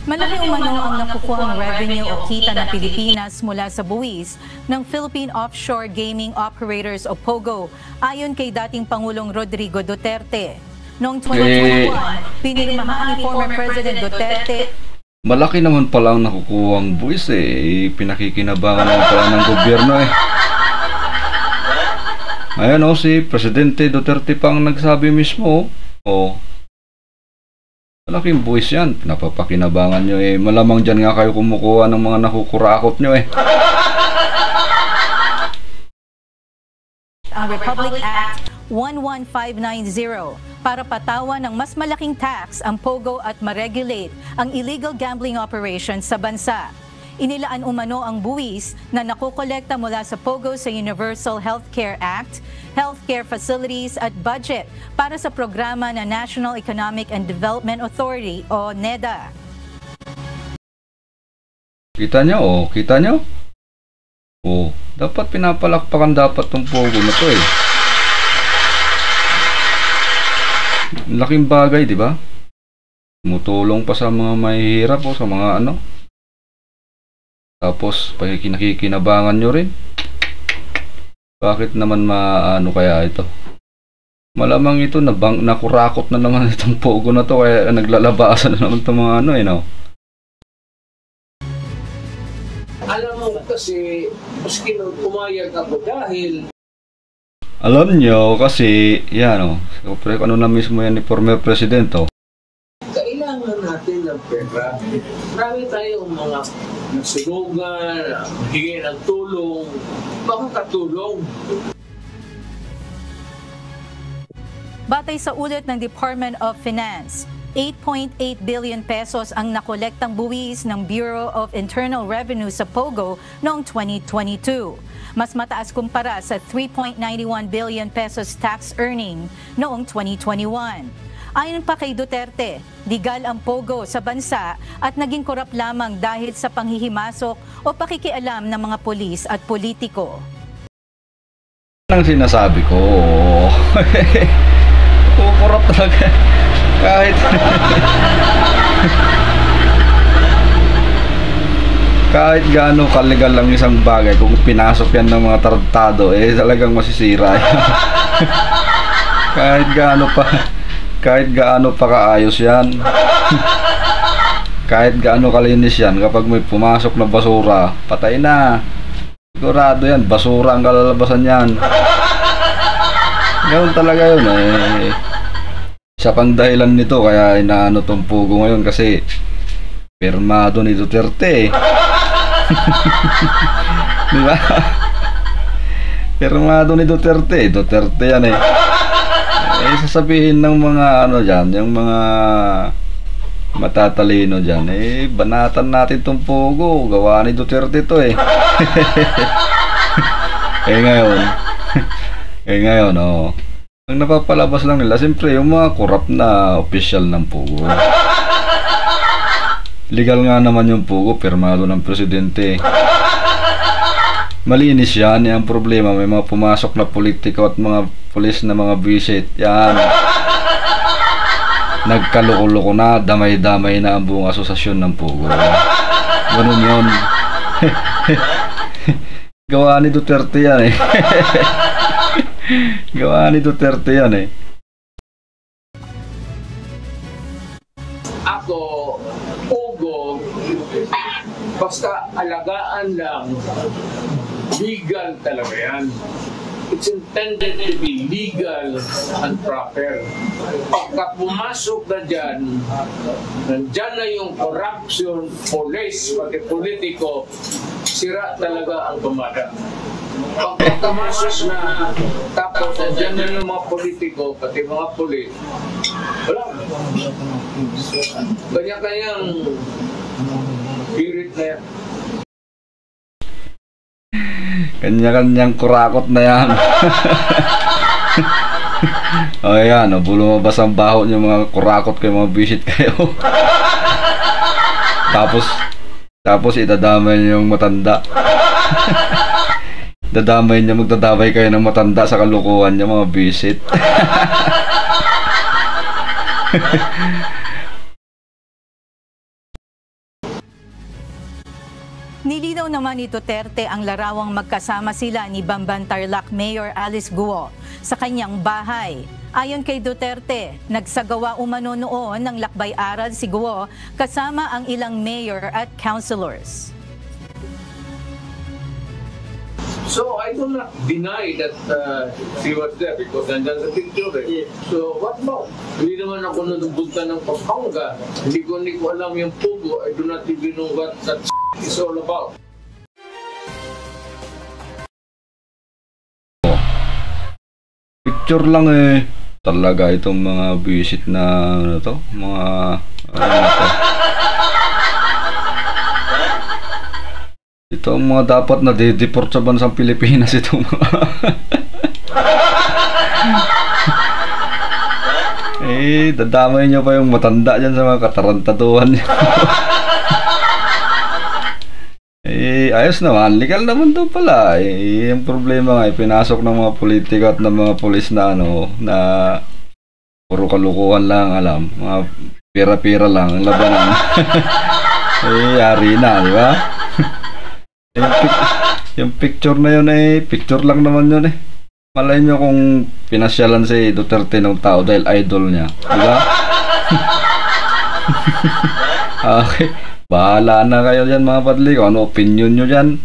Malaki umano ang nakukuhang revenue o kita ng Pilipinas mula sa buwis ng Philippine Offshore Gaming Operators o POGO, ayon kay dating Pangulong Rodrigo Duterte. Noong 2021, pinirmahan ni former President Duterte. Malaki naman pala ang nakukuhang buwis pinakikinabangan naman pala ng gobyerno Ngayon si Presidente Duterte pang nagsabi mismo, malaking buwis yan, napapakinabangan nyo malamang dyan nga kayo kumukuha ng mga nakukurakot nyo Ang Republic Act 11590 para patawan ng mas malaking tax ang POGO at ma-regulate ang illegal gambling operations sa bansa. Inilaan umano ang buwis na nakukolekta mula sa POGO sa Universal Healthcare Act, healthcare facilities at budget para sa programa ng National Economic and Development Authority o NEDA. Kita nyo? Dapat pinapalakpakan dapat tong POGO na to Laking bagay, di ba? Tumutulong pa sa mga mahihirap sa mga Tapos, nakikinabangan nyo rin. Bakit naman kaya ito? Malamang ito, nakurakot na naman itong POGO na to, kaya naglalabasan na naman itong mga Alam mo kasi, maski nung pumayag ako dahil... Alam nyo kasi, na mismo yan ni former President, Kailangan natin ng pera. Marami tayong mga nasunugan, hingi ng tulong, makakatulong. Batay sa ulat ng Department of Finance, 8.8 billion pesos ang nakolektang buwis ng Bureau of Internal Revenue sa POGO noong 2022. Mas mataas kumpara sa 3.91 billion pesos tax earning noong 2021. Ayon pa kay Duterte, legal ang POGO sa bansa at naging korap lamang dahil sa panghihimasok o pakikialam ng mga pulis at politiko. Ang sinasabi ko, korap talaga. Kahit gaano kalegal ang isang bagay, kung pinasok yan ng mga tarantado, talagang masisira. kahit gaano pa kaayos yan. Kahit gaano kalinis yan, kapag may pumasok na basura, patay na. Sigurado yan, basura ang kalalabasan yan. Ganoon talaga yun Isa pang dahilan nito kaya inaano tong POGO ngayon kasi pirmado ni Duterte diba? Pirmado ni Duterte yan sasabihin ng mga dyan, yung mga matatalino dyan banatan natin tong POGO, gawa ni Duterte to ngayon ang napapalabas lang nila siyempre yung mga korap na opisyal ng POGO. Legal nga naman yung POGO, pirmado ng presidente. Malinis yan, yung problema may mga pumasok na politiko at mga pulis na mga visit yan. Nagkaloko-loko na, damay-damay na ang buong asosasyon ng POGO. Ganun yun. Gawa ni Duterte yan Gawa ni Duterte yan Ako, POGO, basta alagaan lang, legal talaga yan. It's intended to be legal and proper. Pagka pumasok na dyan, nandyan na yung corruption, police, pati politiko, sira talaga ang pamada. Pagka pumasok na, tapos nandyan na yung mga politiko, pati mga polis, wala. Kanya-kanyang pirit na yan. Kanya-kanyang kurakot na yan. Ayan, lumabas ang baho niyo mga kurakot kayo, mga visit kayo. Tapos idadamay niyo yung matanda. Magdadamay kayo ng matanda sa kalukuhan niyo, mga visit. Nilinaw naman ni Duterte ang larawang magkasama sila ni Bamban Tarlac Mayor Alice Guo sa kanyang bahay. Ayon kay Duterte, nagsagawa umano noon ng lakbay-aral si Guo kasama ang ilang mayor at councilors. So I do not deny that she was there because nandyan sa picture eh. So what about? Hindi naman ako nanupunta ng Pampanga. Hindi ko alam yung Pogo. I do not even know what that is all about. Picture lang eh. Talaga itong mga visit na ano to, mga ito ang mga dapat na de-deport sa bansang Pilipinas itong mga dadamay nyo pa yung matanda dyan sa mga katarantaduhan nyo. Ayos naman, legal naman daw pala. Yung problema nga, pinasok ng mga politiko at ng mga pulis na ano, na puro kalukuhan lang alam, mga pira-pira lang ang labanan. Yari na, di ba? Yung picture na yun picture lang naman yun Malay nyo kung pinasyalan si Duterte ng tao dahil idol niya, di ba? Okay, bahala na kayo dyan mga padli, kung ano opinion nyo dyan.